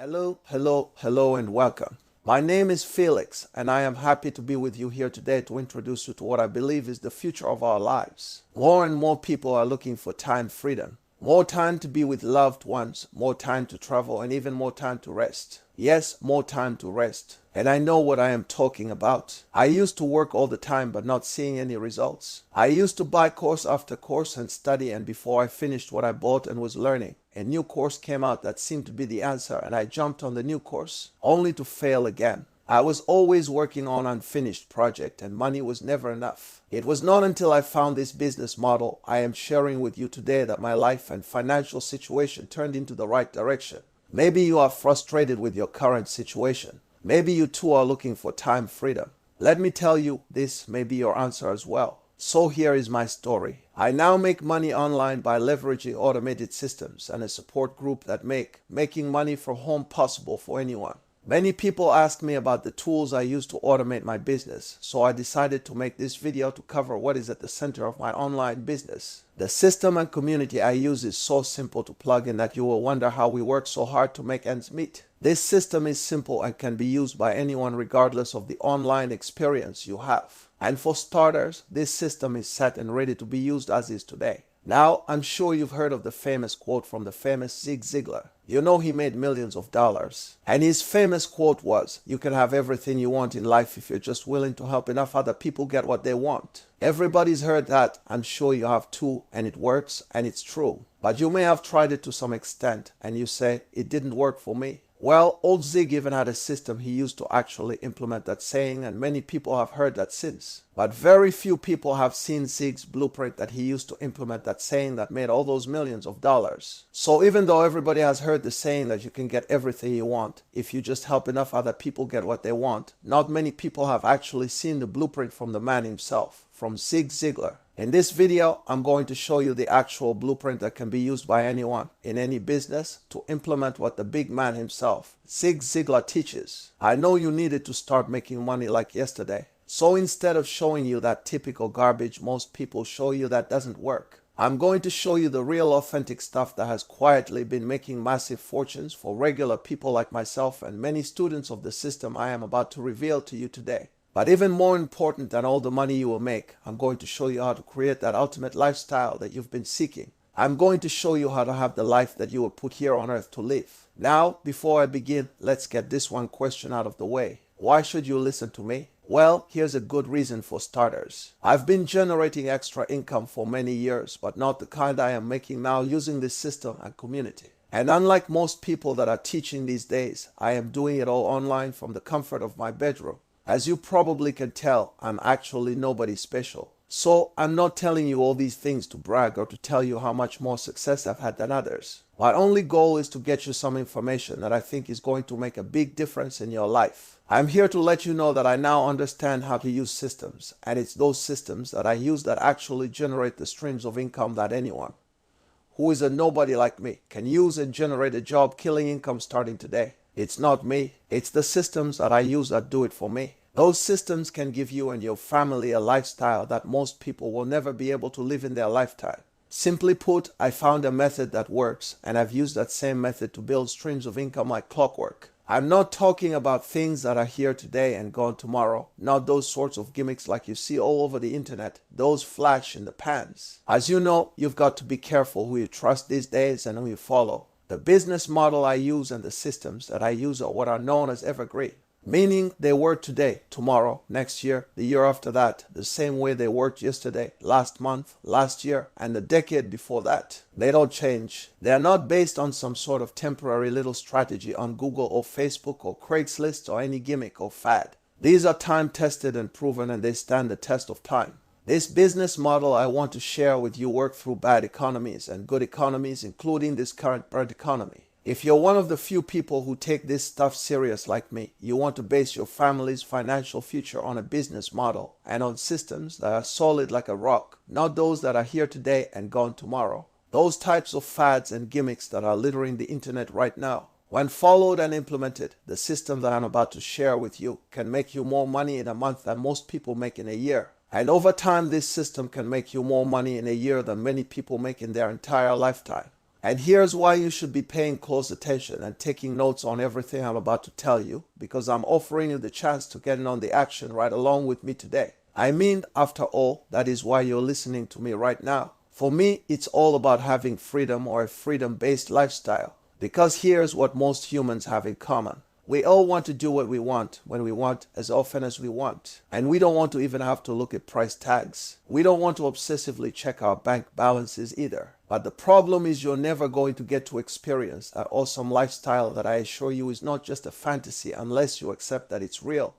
Hello, and welcome. My name is Felix, and I am happy to be with you here today to introduce you to what I believe is the future of our lives. More and more people are looking for time freedom. More time to be with loved ones, more time to travel, and even more time to rest. Yes, more time to rest. And I know what I am talking about. I used to work all the time but not seeing any results. I used to buy course after course and study, and before I finished what I bought and was learning, a new course came out that seemed to be the answer, and I jumped on the new course, only to fail again. I was always working on unfinished project, and money was never enough. It was not until I found this business model I am sharing with you today that my life and financial situation turned into the right direction. Maybe you are frustrated with your current situation. Maybe you too are looking for time freedom. Let me tell you, this may be your answer as well. So here is my story. I now make money online by leveraging automated systems and a support group that make making money from home possible for anyone. Many people ask me about the tools I use to automate my business, so I decided to make this video to cover what is at the center of my online business. The system and community I use is so simple to plug in that you will wonder how we work so hard to make ends meet. This system is simple and can be used by anyone regardless of the online experience you have. And for starters, this system is set and ready to be used as is today. Now, I'm sure you've heard of the famous quote from the famous Zig Ziglar. You know he made millions of dollars. And his famous quote was, "You can have everything you want in life if you're just willing to help enough other people get what they want." Everybody's heard that. I'm sure you have too, and it works, and it's true. But you may have tried it to some extent, and you say, "It didn't work for me." Well, old Zig even had a system he used to actually implement that saying, and many people have heard that since. But very few people have seen Zig's blueprint that he used to implement that saying that made all those millions of dollars. So even though everybody has heard the saying that you can get everything you want if you just help enough other people get what they want, not many people have actually seen the blueprint from the man himself, from Zig Ziglar. In this video, I'm going to show you the actual blueprint that can be used by anyone in any business to implement what the big man himself, Zig Ziglar, teaches. I know you needed to start making money like yesterday. So instead of showing you that typical garbage most people show you that doesn't work, I'm going to show you the real authentic stuff that has quietly been making massive fortunes for regular people like myself and many students of the system I am about to reveal to you today. But even more important than all the money you will make, I'm going to show you how to create that ultimate lifestyle that you've been seeking. I'm going to show you how to have the life that you were put here on earth to live. Now, before I begin, let's get this one question out of the way. Why should you listen to me? Well, here's a good reason for starters. I've been generating extra income for many years, but not the kind I am making now using this system and community. And unlike most people that are teaching these days, I am doing it all online from the comfort of my bedroom. As you probably can tell, I'm actually nobody special. So I'm not telling you all these things to brag or to tell you how much more success I've had than others. My only goal is to get you some information that I think is going to make a big difference in your life. I'm here to let you know that I now understand how to use systems, and it's those systems that I use that actually generate the streams of income that anyone who is a nobody like me can use and generate a job killing income starting today. It's not me, it's the systems that I use that do it for me. Those systems can give you and your family a lifestyle that most people will never be able to live in their lifetime. Simply put, I found a method that works, and I've used that same method to build streams of income like clockwork. I'm not talking about things that are here today and gone tomorrow, not those sorts of gimmicks like you see all over the internet, those flash in the pans. As you know, you've got to be careful who you trust these days and who you follow. The business model I use and the systems that I use are what are known as evergreen, meaning they work today, tomorrow, next year, the year after that, the same way they worked yesterday, last month, last year, and the decade before that. They don't change. They are not based on some sort of temporary little strategy on Google or Facebook or Craigslist or any gimmick or fad. These are time-tested and proven, and they stand the test of time. This business model I want to share with you works through bad economies and good economies, including this current bad economy. If you're one of the few people who take this stuff serious like me, you want to base your family's financial future on a business model and on systems that are solid like a rock, not those that are here today and gone tomorrow. Those types of fads and gimmicks that are littering the internet right now. When followed and implemented, the system that I'm about to share with you can make you more money in a month than most people make in a year. And over time, this system can make you more money in a year than many people make in their entire lifetime. And here's why you should be paying close attention and taking notes on everything I'm about to tell you, because I'm offering you the chance to get in on the action right along with me today. I mean, after all, that is why you're listening to me right now. For me, it's all about having freedom or a freedom-based lifestyle. Because here's what most humans have in common. We all want to do what we want, when we want, as often as we want. And we don't want to even have to look at price tags. We don't want to obsessively check our bank balances either. But the problem is you're never going to get to experience that awesome lifestyle that I assure you is not just a fantasy unless you accept that it's real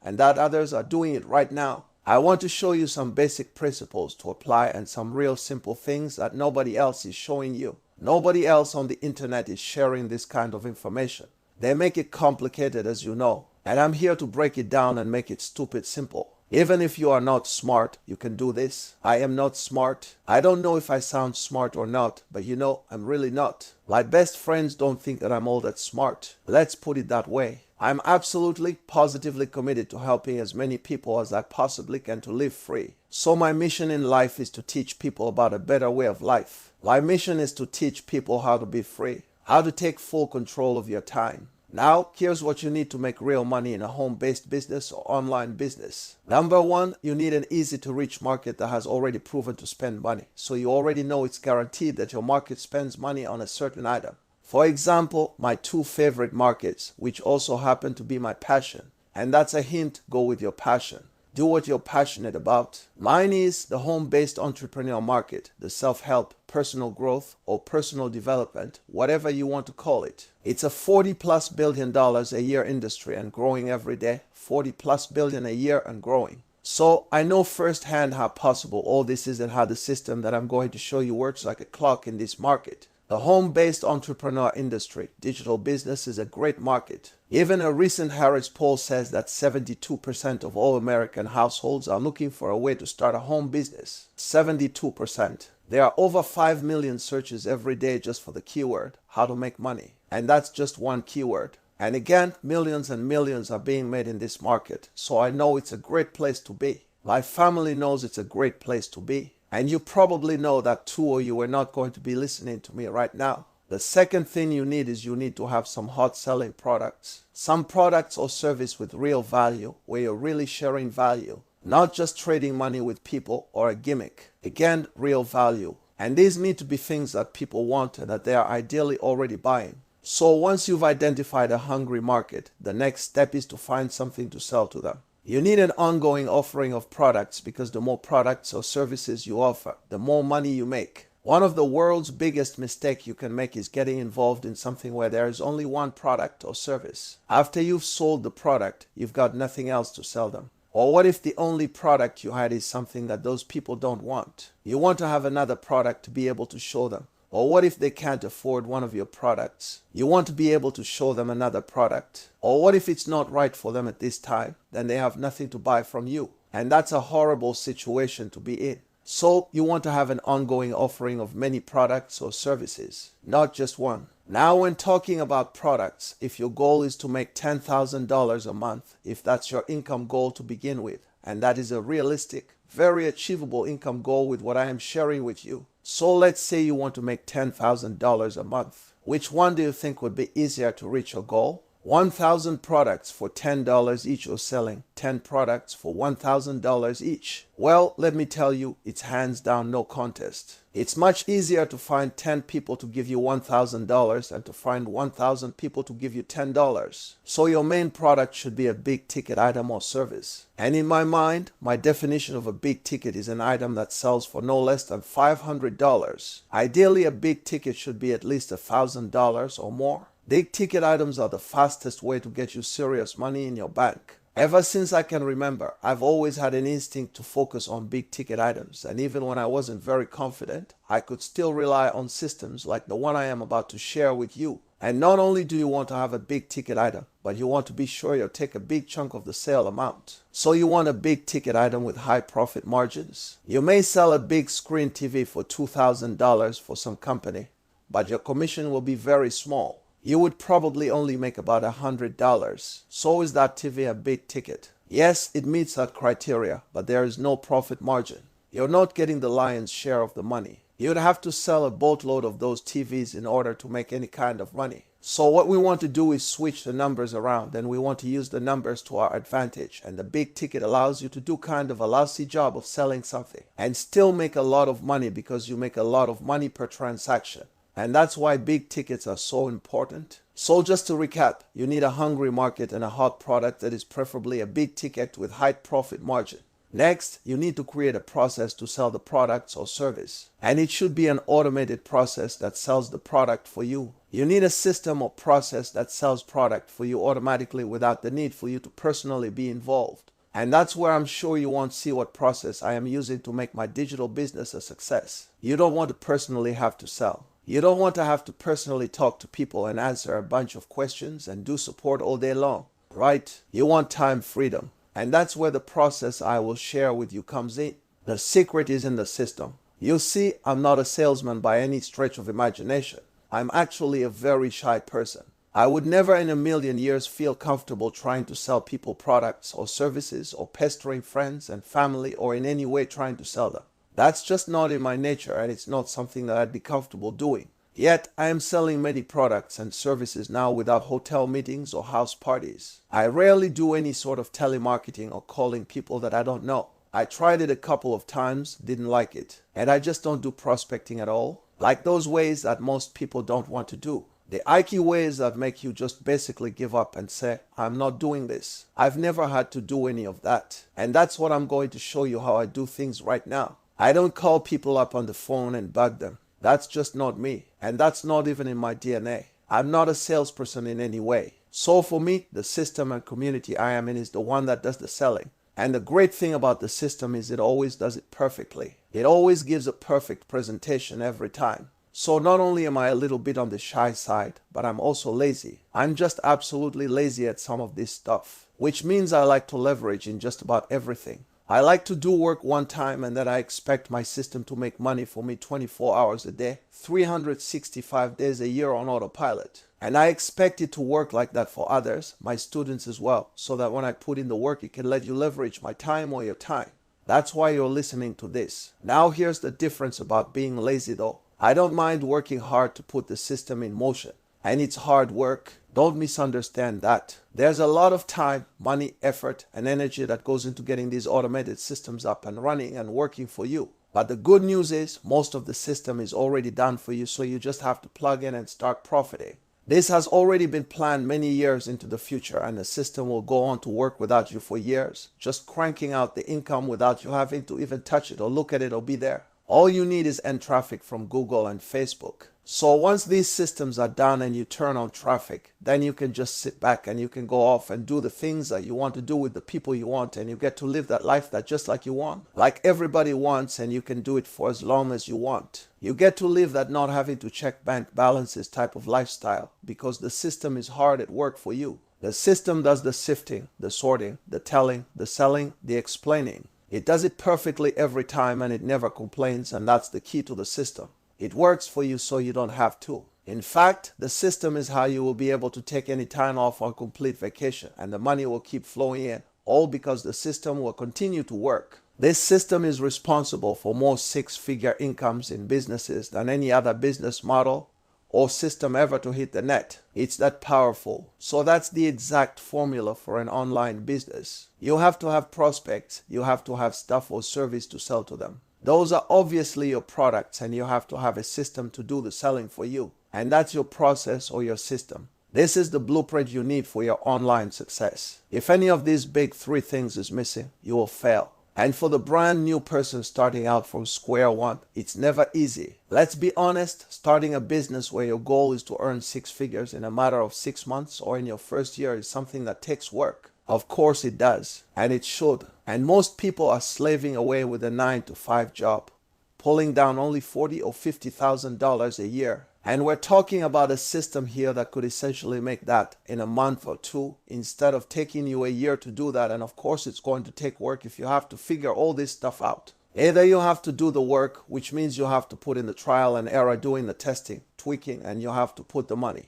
and that others are doing it right now. I want to show you some basic principles to apply and some real simple things that nobody else is showing you. Nobody else on the internet is sharing this kind of information. They make it complicated, as you know, and I'm here to break it down and make it stupid simple. Even if you are not smart, you can do this. I am not smart. I don't know if I sound smart or not, but you know, I'm really not. My best friends don't think that I'm all that smart. Let's put it that way. I'm absolutely, positively committed to helping as many people as I possibly can to live free. So my mission in life is to teach people about a better way of life. My mission is to teach people how to be free, how to take full control of your time. Now, here's what you need to make real money in a home-based business or online business. Number one, you need an easy-to-reach market that has already proven to spend money. So you already know it's guaranteed that your market spends money on a certain item. For example, my two favorite markets, which also happen to be my passion. And that's a hint, go with your passion. Do what you're passionate about. Mine is the home-based entrepreneur market, the self-help, personal growth, or personal development, whatever you want to call it. It's a $40+ billion a year industry and growing every day. $40+ billion a year and growing. So I know firsthand how possible all this is and how the system that I'm going to show you works like a clock in this market. The home-based entrepreneur industry, digital business, is a great market. Even a recent Harris poll says that 72% of all American households are looking for a way to start a home business. 72%. There are over 5 million searches every day just for the keyword, how to make money. And that's just one keyword. And again, millions and millions are being made in this market. So I know it's a great place to be. My family knows it's a great place to be. And you probably know that too, or you were not going to be listening to me right now. The second thing you need is you need to have some hot selling products. Some products or service with real value, where you're really sharing value. Not just trading money with people or a gimmick. Again, real value. And these need to be things that people want and that they are ideally already buying. So once you've identified a hungry market, the next step is to find something to sell to them. You need an ongoing offering of products because the more products or services you offer, the more money you make. One of the world's biggest mistakes you can make is getting involved in something where there is only one product or service. After you've sold the product, you've got nothing else to sell them. Or what if the only product you had is something that those people don't want? You want to have another product to be able to show them. Or what if they can't afford one of your products? You want to be able to show them another product. Or what if it's not right for them at this time? Then they have nothing to buy from you. And that's a horrible situation to be in. So you want to have an ongoing offering of many products or services, not just one. Now, when talking about products, if your goal is to make $10,000 a month, if that's your income goal to begin with, and that is a realistic, very achievable income goal with what I am sharing with you. So let's say you want to make $10,000 a month. Which one do you think would be easier to reach your goal? 1,000 products for $10 each, or selling 10 products for $1,000 each? Well, let me tell you, it's hands down no contest. It's much easier to find 10 people to give you $1,000 than to find 1,000 people to give you $10. So your main product should be a big ticket item or service. And in my mind, my definition of a big ticket is an item that sells for no less than $500. Ideally, a big ticket should be at least $1,000 or more. Big ticket items are the fastest way to get you serious money in your bank. Ever since I can remember, I've always had an instinct to focus on big ticket items, and even when I wasn't very confident, I could still rely on systems like the one I am about to share with you. And not only do you want to have a big ticket item, but you want to be sure you'll take a big chunk of the sale amount. So you want a big ticket item with high profit margins. You may sell a big screen TV for $2,000 for some company, but your commission will be very small. You would probably only make about $100. So is that TV a big ticket? Yes, it meets that criteria, but there is no profit margin. You're not getting the lion's share of the money. You'd have to sell a boatload of those TVs in order to make any kind of money. So what we want to do is switch the numbers around, and we want to use the numbers to our advantage. And the big ticket allows you to do kind of a lousy job of selling something and still make a lot of money, because you make a lot of money per transaction. And that's why big tickets are so important. So just to recap, you need a hungry market and a hot product that is preferably a big ticket with high profit margin. Next, you need to create a process to sell the products or service. And it should be an automated process that sells the product for you. You need a system or process that sells product for you automatically without the need for you to personally be involved. And that's where I'm sure you won't see what process I am using to make my digital business a success. You don't want to personally have to sell. You don't want to have to personally talk to people and answer a bunch of questions and do support all day long, right? You want time freedom. And that's where the process I will share with you comes in. The secret is in the system. You see, I'm not a salesman by any stretch of imagination. I'm actually a very shy person. I would never in a million years feel comfortable trying to sell people products or services, or pestering friends and family, or in any way trying to sell them. That's just not in my nature, and it's not something that I'd be comfortable doing. Yet, I am selling many products and services now without hotel meetings or house parties. I rarely do any sort of telemarketing or calling people that I don't know. I tried it a couple of times, didn't like it. And I just don't do prospecting at all, like those ways that most people don't want to do. The Ike ways that make you just basically give up and say, I'm not doing this. I've never had to do any of that. And that's what I'm going to show you how I do things right now. I don't call people up on the phone and bug them. That's just not me, and that's not even in my DNA. I'm not a salesperson in any way. So for me, the system and community I am in is the one that does the selling. And the great thing about the system is it always does it perfectly. It always gives a perfect presentation every time. So not only am I a little bit on the shy side, but I'm also lazy. I'm just absolutely lazy at some of this stuff, which means I like to leverage in just about everything. I like to do work one time and then I expect my system to make money for me 24 hours a day, 365 days a year on autopilot. And I expect it to work like that for others, my students as well, so that when I put in the work, it can let you leverage my time or your time. That's why you're listening to this. Now here's the difference about being lazy though. I don't mind working hard to put the system in motion. And it's hard work. Don't misunderstand that. There's a lot of time, money, effort, and energy that goes into getting these automated systems up and running and working for you. But the good news is most of the system is already done for you, so you just have to plug in and start profiting. This has already been planned many years into the future, and the system will go on to work without you for years, just cranking out the income without you having to even touch it or look at it or be there. All you need is end traffic from Google and Facebook. So once these systems are done and you turn on traffic, then you can just sit back and you can go off and do the things that you want to do with the people you want, and you get to live that life that just like you want, like everybody wants, and you can do it for as long as you want. You get to live that not having to check bank balances type of lifestyle, because the system is hard at work for you. The system does the sifting, the sorting, the telling, the selling, the explaining. It does it perfectly every time and it never complains, and that's the key to the system. It works for you so you don't have to. In fact, the system is how you will be able to take any time off on complete vacation, and the money will keep flowing in, all because the system will continue to work. This system is responsible for more six-figure incomes in businesses than any other business model or system ever to hit the net. It's that powerful. So that's the exact formula for an online business. You have to have prospects. You have to have stuff or service to sell to them. Those are obviously your products, and you have to have a system to do the selling for you. And that's your process or your system. This is the blueprint you need for your online success. If any of these big three things is missing, you will fail. And for the brand new person starting out from square one, it's never easy. Let's be honest, starting a business where your goal is to earn six figures in a matter of 6 months or in your first year is something that takes work. Of course it does, and it should. And most people are slaving away with a 9-to-5 job, pulling down only $40,000 or $50,000 a year. And we're talking about a system here that could essentially make that in a month or two, instead of taking you a year to do that. And of course it's going to take work if you have to figure all this stuff out. Either you have to do the work, which means you have to put in the trial and error, doing the testing, tweaking, and you have to put the money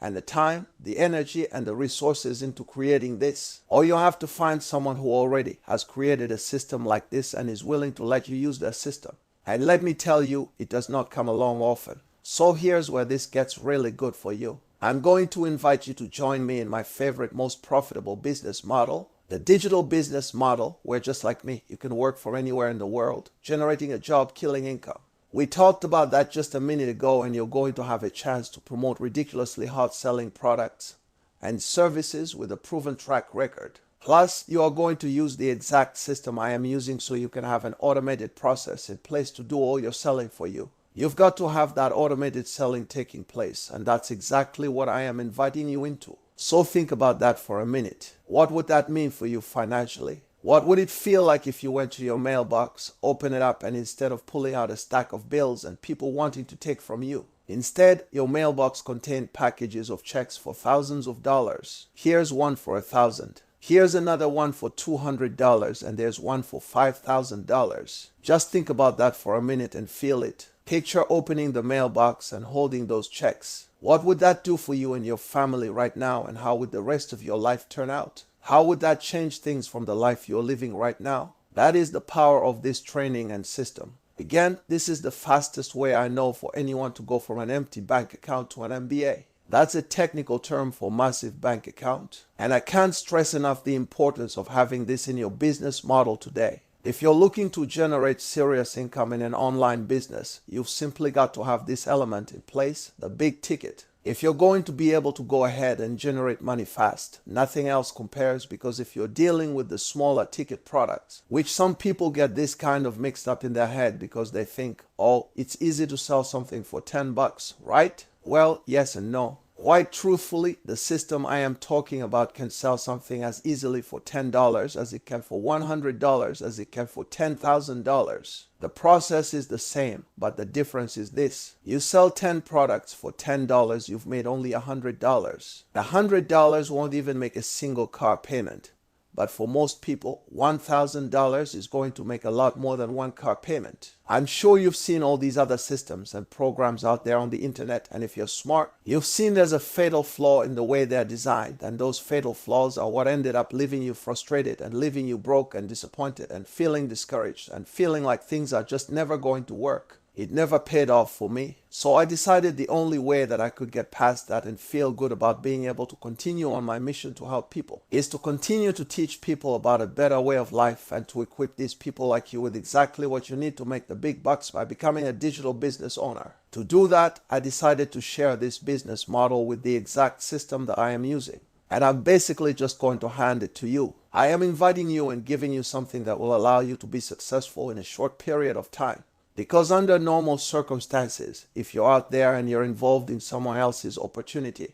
and the time, the energy, and the resources into creating this. Or you have to find someone who already has created a system like this and is willing to let you use their system. And let me tell you, it does not come along often. So here's where this gets really good for you. I'm going to invite you to join me in my favorite, most profitable business model, the digital business model, where just like me, you can work from anywhere in the world, generating a job, killing income. We talked about that just a minute ago, and you're going to have a chance to promote ridiculously hot-selling products and services with a proven track record. Plus, you are going to use the exact system I am using so you can have an automated process in place to do all your selling for you. You've got to have that automated selling taking place, and that's exactly what I am inviting you into. So think about that for a minute. What would that mean for you financially? What would it feel like if you went to your mailbox, open it up, and instead of pulling out a stack of bills and people wanting to take from you, instead your mailbox contained packages of checks for thousands of dollars? Here's one for $1,000. Here's another one for $200, and there's one for $5,000. Just think about that for a minute and feel it. Picture opening the mailbox and holding those checks. What would that do for you and your family right now, and how would the rest of your life turn out? How would that change things from the life you're living right now? That is the power of this training and system. Again, this is the fastest way I know for anyone to go from an empty bank account to an MBA. That's a technical term for massive bank account. And I can't stress enough the importance of having this in your business model today. If you're looking to generate serious income in an online business, you've simply got to have this element in place, the big ticket. If you're going to be able to go ahead and generate money fast, nothing else compares, because if you're dealing with the smaller ticket products, which some people get this kind of mixed up in their head because they think, oh, it's easy to sell something for $10, right? Well, yes and no. Quite truthfully, the system I am talking about can sell something as easily for $10 as it can for $100, as it can for $10,000. The process is the same, but the difference is this. You sell 10 products for $10, you've made only $100. The $100 won't even make a single car payment. But for most people, $1,000 is going to make a lot more than one car payment. I'm sure you've seen all these other systems and programs out there on the internet, and if you're smart, you've seen there's a fatal flaw in the way they're designed, and those fatal flaws are what ended up leaving you frustrated and leaving you broke and disappointed and feeling discouraged and feeling like things are just never going to work. It never paid off for me. So I decided the only way that I could get past that and feel good about being able to continue on my mission to help people is to continue to teach people about a better way of life and to equip these people like you with exactly what you need to make the big bucks by becoming a digital business owner. To do that, I decided to share this business model with the exact system that I am using. And I'm basically just going to hand it to you. I am inviting you and giving you something that will allow you to be successful in a short period of time. Because under normal circumstances, if you're out there and you're involved in someone else's opportunity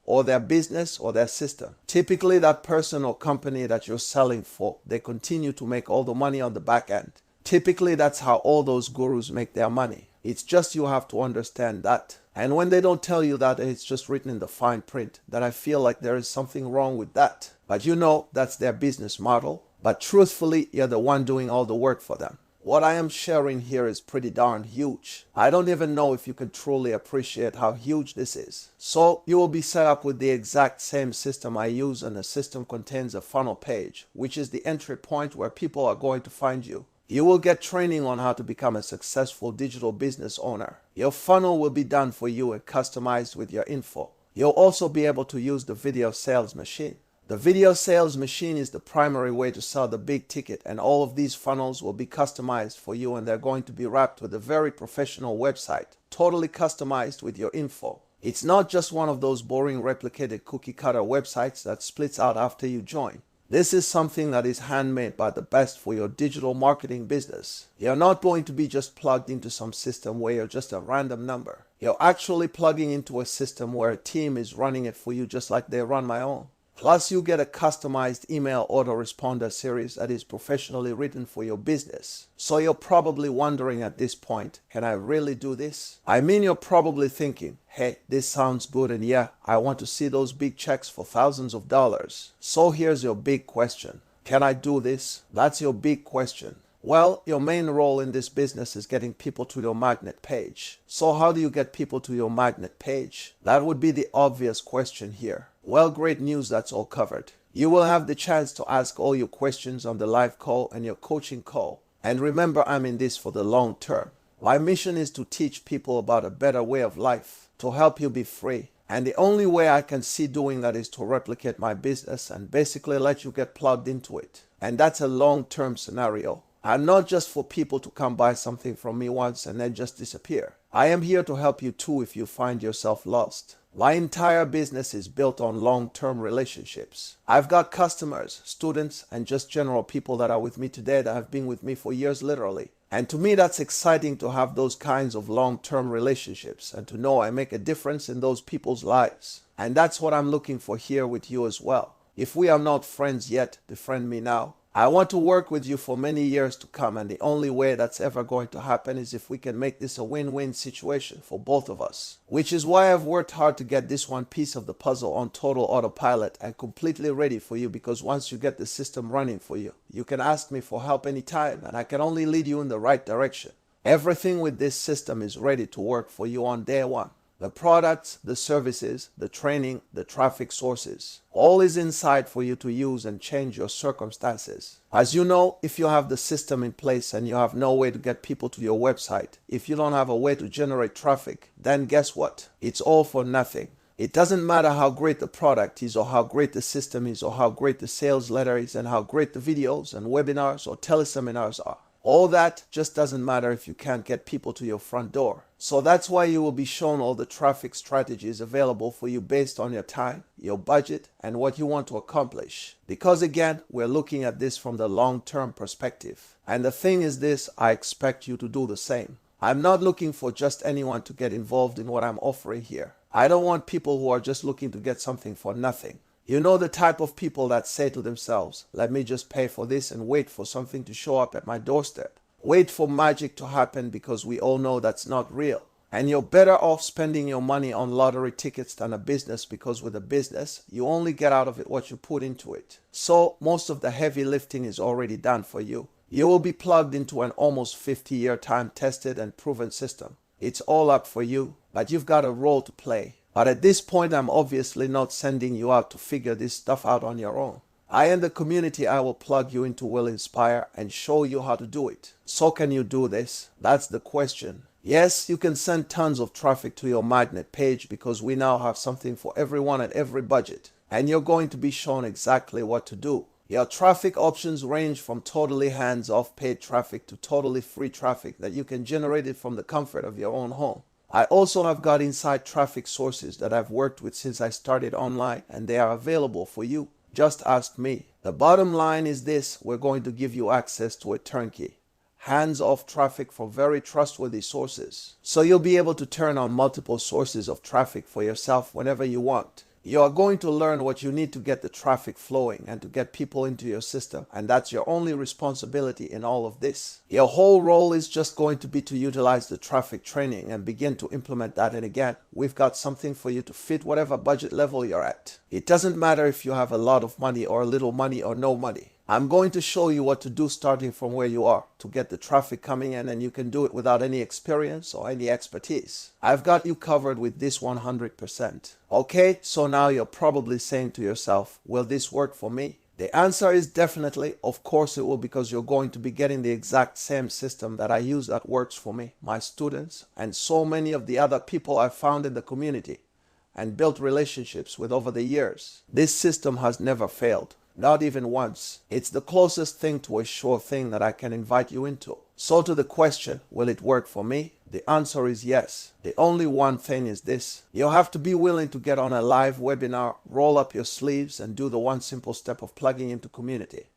or their business or their system, typically that person or company that you're selling for, they continue to make all the money on the back end. Typically, that's how all those gurus make their money. It's just you have to understand that. And when they don't tell you that, it's just written in the fine print, that I feel like there is something wrong with that. But you know, that's their business model. But truthfully, you're the one doing all the work for them. What I am sharing here is pretty darn huge. I don't even know if you can truly appreciate how huge this is. So you will be set up with the exact same system I use, and the system contains a funnel page, which is the entry point where people are going to find you. You will get training on how to become a successful digital business owner. Your funnel will be done for you and customized with your info. You'll also be able to use the video sales machine. The video sales machine is the primary way to sell the big ticket, and all of these funnels will be customized for you, and they're going to be wrapped with a very professional website, totally customized with your info. It's not just one of those boring replicated cookie cutter websites that splits out after you join. This is something that is handmade by the best for your digital marketing business. You're not going to be just plugged into some system where you're just a random number. You're actually plugging into a system where a team is running it for you, just like they run my own. Plus, you get a customized email autoresponder series that is professionally written for your business. So you're probably wondering at this point, can I really do this? I mean, you're probably thinking, hey, this sounds good, and yeah, I want to see those big checks for thousands of dollars. So here's your big question. Can I do this? That's your big question. Well, your main role in this business is getting people to your magnet page. So how do you get people to your magnet page? That would be the obvious question here. Well, great news, that's all covered. You will have the chance to ask all your questions on the live call and your coaching call. And remember, I'm in this for the long term. My mission is to teach people about a better way of life, to help you be free. And the only way I can see doing that is to replicate my business and basically let you get plugged into it. And that's a long-term scenario. I'm not just for people to come buy something from me once and then just disappear. I am here to help you too if you find yourself lost. My entire business is built on long-term relationships. I've got customers, students, and just general people that are with me today that have been with me for years literally. And to me, that's exciting to have those kinds of long-term relationships and to know I make a difference in those people's lives. And that's what I'm looking for here with you as well. If we are not friends yet, befriend me now. I want to work with you for many years to come, and the only way that's ever going to happen is if we can make this a win-win situation for both of us. Which is why I've worked hard to get this one piece of the puzzle on total autopilot and completely ready for you, because once you get the system running for you, you can ask me for help anytime and I can only lead you in the right direction. Everything with this system is ready to work for you on day one. The products, the services, the training, the traffic sources, all is inside for you to use and change your circumstances. As you know, if you have the system in place and you have no way to get people to your website, if you don't have a way to generate traffic, then guess what? It's all for nothing. It doesn't matter how great the product is or how great the system is or how great the sales letter is and how great the videos and webinars or teleseminars are. All that just doesn't matter if you can't get people to your front door. So that's why you will be shown all the traffic strategies available for you based on your time, your budget, and what you want to accomplish. Because again, we're looking at this from the long-term perspective. And the thing is this, I expect you to do the same. I'm not looking for just anyone to get involved in what I'm offering here. I don't want people who are just looking to get something for nothing. You know the type of people that say to themselves, let me just pay for this and wait for something to show up at my doorstep. Wait for magic to happen, because we all know that's not real. And you're better off spending your money on lottery tickets than a business, because with a business, you only get out of it what you put into it. So most of the heavy lifting is already done for you. You will be plugged into an almost 50-year time-tested and proven system. It's all up for you, but you've got a role to play. But at this point, I'm obviously not sending you out to figure this stuff out on your own. I and the community I will plug you into will inspire and show you how to do it. So can you do this? That's the question. Yes, you can send tons of traffic to your magnet page, because we now have something for everyone at every budget. And you're going to be shown exactly what to do. Your traffic options range from totally hands-off paid traffic to totally free traffic that you can generate it from the comfort of your own home. I also have got inside traffic sources that I've worked with since I started online, and they are available for you. Just ask me. The bottom line is this: we're going to give you access to a turnkey, hands-off traffic from very trustworthy sources. So you'll be able to turn on multiple sources of traffic for yourself whenever you want. You are going to learn what you need to get the traffic flowing and to get people into your system, and that's your only responsibility in all of this. Your whole role is just going to be to utilize the traffic training and begin to implement that, and again, we've got something for you to fit whatever budget level you're at. It doesn't matter if you have a lot of money or a little money or no money. I'm going to show you what to do starting from where you are to get the traffic coming in, and you can do it without any experience or any expertise. I've got you covered with this 100%. Okay, so now you're probably saying to yourself, will this work for me? The answer is definitely, of course it will, because you're going to be getting the exact same system that I use that works for me, my students, and so many of the other people I've found in the community and built relationships with over the years. This system has never failed. Not even once. It's the closest thing to a sure thing that I can invite you into. So to the question, will it work for me? The answer is yes. The only one thing is this: you'll have to be willing to get on a live webinar, roll up your sleeves, and do the one simple step of plugging into community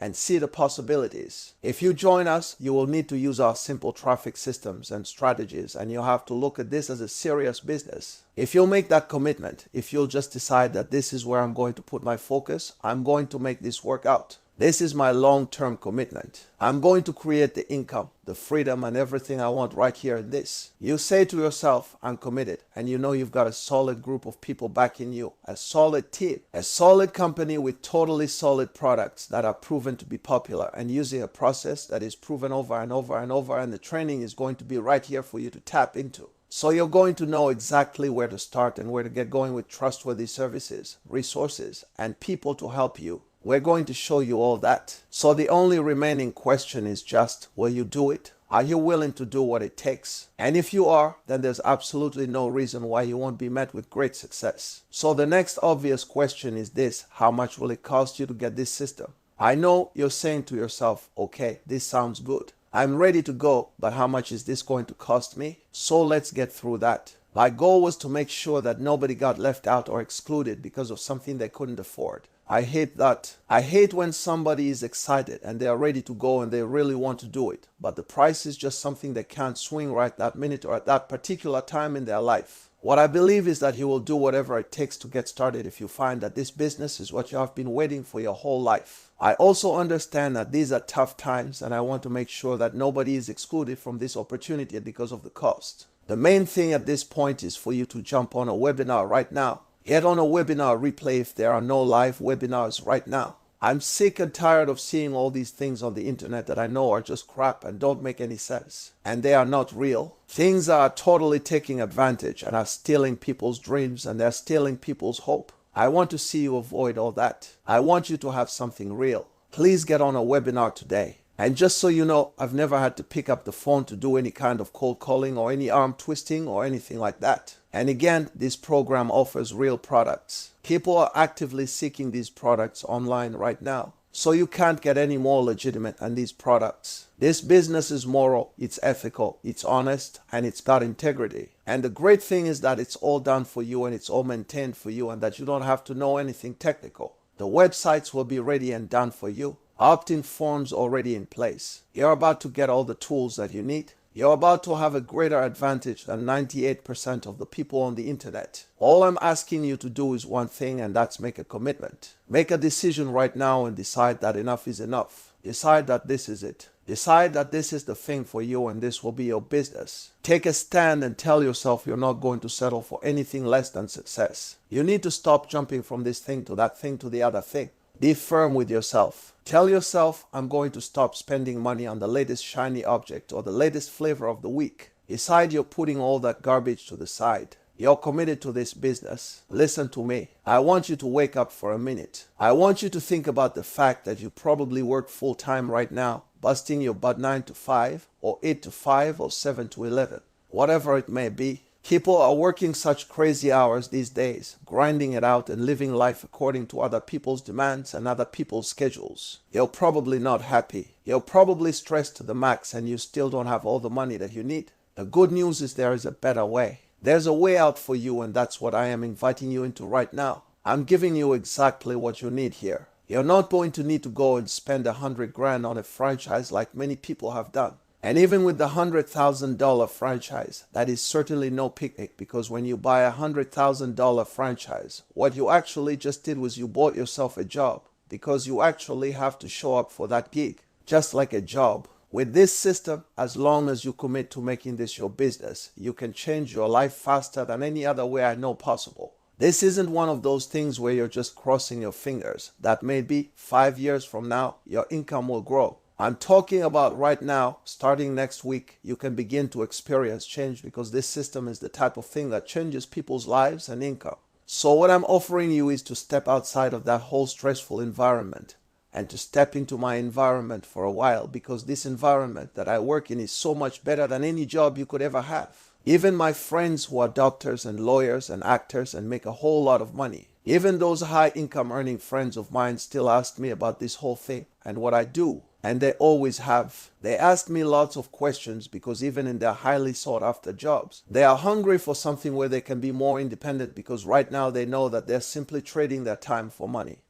and see the possibilities. If you join us, you will need to use our simple traffic systems and strategies, and you'll have to look at this as a serious business. If you'll make that commitment, if you'll just decide that this is where I'm going to put my focus, I'm going to make this work out. This is my long-term commitment. I'm going to create the income, the freedom, and everything I want right here in this. You say to yourself, I'm committed, and you know you've got a solid group of people backing you, a solid team, a solid company with totally solid products that are proven to be popular and using a process that is proven over and over and over, and the training is going to be right here for you to tap into. So you're going to know exactly where to start and where to get going with trustworthy services, resources, and people to help you. We're going to show you all that. So the only remaining question is just, will you do it? Are you willing to do what it takes? And if you are, then there's absolutely no reason why you won't be met with great success. So the next obvious question is this: how much will it cost you to get this system? I know you're saying to yourself, okay, this sounds good. I'm ready to go, but how much is this going to cost me? So let's get through that. My goal was to make sure that nobody got left out or excluded because of something they couldn't afford. I hate that. I hate when somebody is excited and they are ready to go and they really want to do it, but the price is just something they can't swing right that minute or at that particular time in their life. What I believe is that you will do whatever it takes to get started if you find that this business is what you have been waiting for your whole life. I also understand that these are tough times, and I want to make sure that nobody is excluded from this opportunity because of the cost. The main thing at this point is for you to jump on a webinar right now. Get on a webinar replay if there are no live webinars right now. I'm sick and tired of seeing all these things on the internet that I know are just crap and don't make any sense. And they are not real. Things are totally taking advantage and are stealing people's dreams, and they're stealing people's hope. I want to see you avoid all that. I want you to have something real. Please get on a webinar today. And just so you know, I've never had to pick up the phone to do any kind of cold calling or any arm twisting or anything like that. And again, this program offers real products. People are actively seeking these products online right now. So you can't get any more legitimate than these products. This business is moral, it's ethical, it's honest, and it's got integrity. And the great thing is that it's all done for you and it's all maintained for you, and that you don't have to know anything technical. The websites will be ready and done for you. Opt-in forms already in place. You're about to get all the tools that you need. You're about to have a greater advantage than 98% of the people on the internet. All I'm asking you to do is one thing, and that's make a commitment. Make a decision right now and decide that enough is enough. Decide that this is it. Decide that this is the thing for you and this will be your business. Take a stand and tell yourself you're not going to settle for anything less than success. You need to stop jumping from this thing to that thing to the other thing. Be firm with yourself. Tell yourself, I'm going to stop spending money on the latest shiny object or the latest flavor of the week. Decide you're putting all that garbage to the side. You're committed to this business. Listen to me. I want you to wake up for a minute. I want you to think about the fact that you probably work full time right now, busting your butt 9 to 5 or 8 to 5 or 7 to 11. Whatever it may be. People are working such crazy hours these days, grinding it out and living life according to other people's demands and other people's schedules. You're probably not happy. You're probably stressed to the max and you still don't have all the money that you need. The good news is there is a better way. There's a way out for you, and that's what I am inviting you into right now. I'm giving you exactly what you need here. You're not going to need to go and spend $100,000 on a franchise like many people have done. And even with the $100,000 franchise, that is certainly no picnic, because when you buy a $100,000 franchise, what you actually just did was you bought yourself a job, because you actually have to show up for that gig, just like a job. With this system, as long as you commit to making this your business, you can change your life faster than any other way I know possible. This isn't one of those things where you're just crossing your fingers that maybe 5 years from now, your income will grow. I'm talking about right now, starting next week, you can begin to experience change, because this system is the type of thing that changes people's lives and income. So what I'm offering you is to step outside of that whole stressful environment and to step into my environment for a while, because this environment that I work in is so much better than any job you could ever have. Even my friends who are doctors and lawyers and actors and make a whole lot of money, even those high income earning friends of mine still ask me about this whole thing and what I do. And they always have. They ask me lots of questions, because even in their highly sought after jobs, they are hungry for something where they can be more independent, because right now they know that they're simply trading their time for money.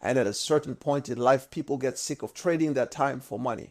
And at a certain point in life, people get sick of trading their time for money.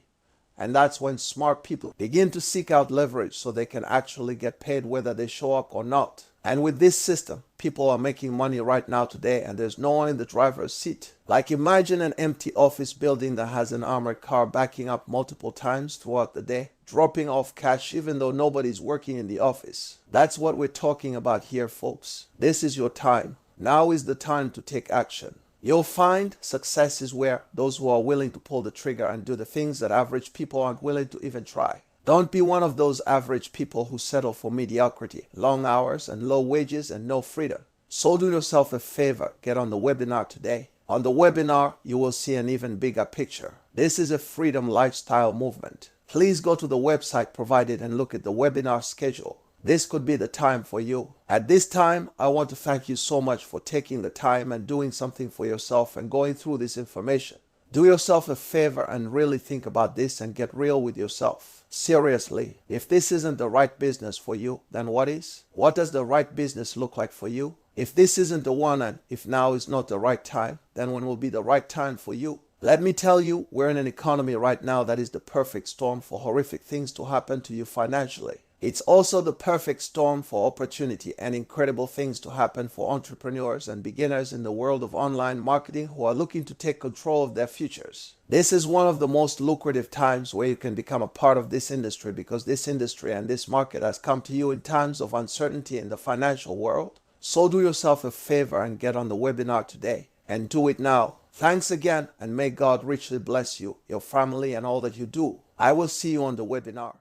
And that's when smart people begin to seek out leverage so they can actually get paid whether they show up or not. And with this system, people are making money right now today, and there's no one in the driver's seat. Like, imagine an empty office building that has an armored car backing up multiple times throughout the day, dropping off cash even though nobody's working in the office. That's what we're talking about here, folks. This is your time. Now is the time to take action. You'll find success is where those who are willing to pull the trigger and do the things that average people aren't willing to even try. Don't be one of those average people who settle for mediocrity, long hours and low wages and no freedom. So do yourself a favor, get on the webinar today. On the webinar, you will see an even bigger picture. This is a freedom lifestyle movement. Please go to the website provided and look at the webinar schedule. This could be the time for you. At this time, I want to thank you so much for taking the time and doing something for yourself and going through this information. Do yourself a favor and really think about this and get real with yourself. Seriously, if this isn't the right business for you, then what is? What does the right business look like for you? If this isn't the one and if now is not the right time, then when will be the right time for you? Let me tell you, we're in an economy right now that is the perfect storm for horrific things to happen to you financially. It's also the perfect storm for opportunity and incredible things to happen for entrepreneurs and beginners in the world of online marketing who are looking to take control of their futures. This is one of the most lucrative times where you can become a part of this industry because this industry and this market has come to you in times of uncertainty in the financial world. So do yourself a favor and get on the webinar today and do it now. Thanks again and may God richly bless you, your family and all that you do. I will see you on the webinar.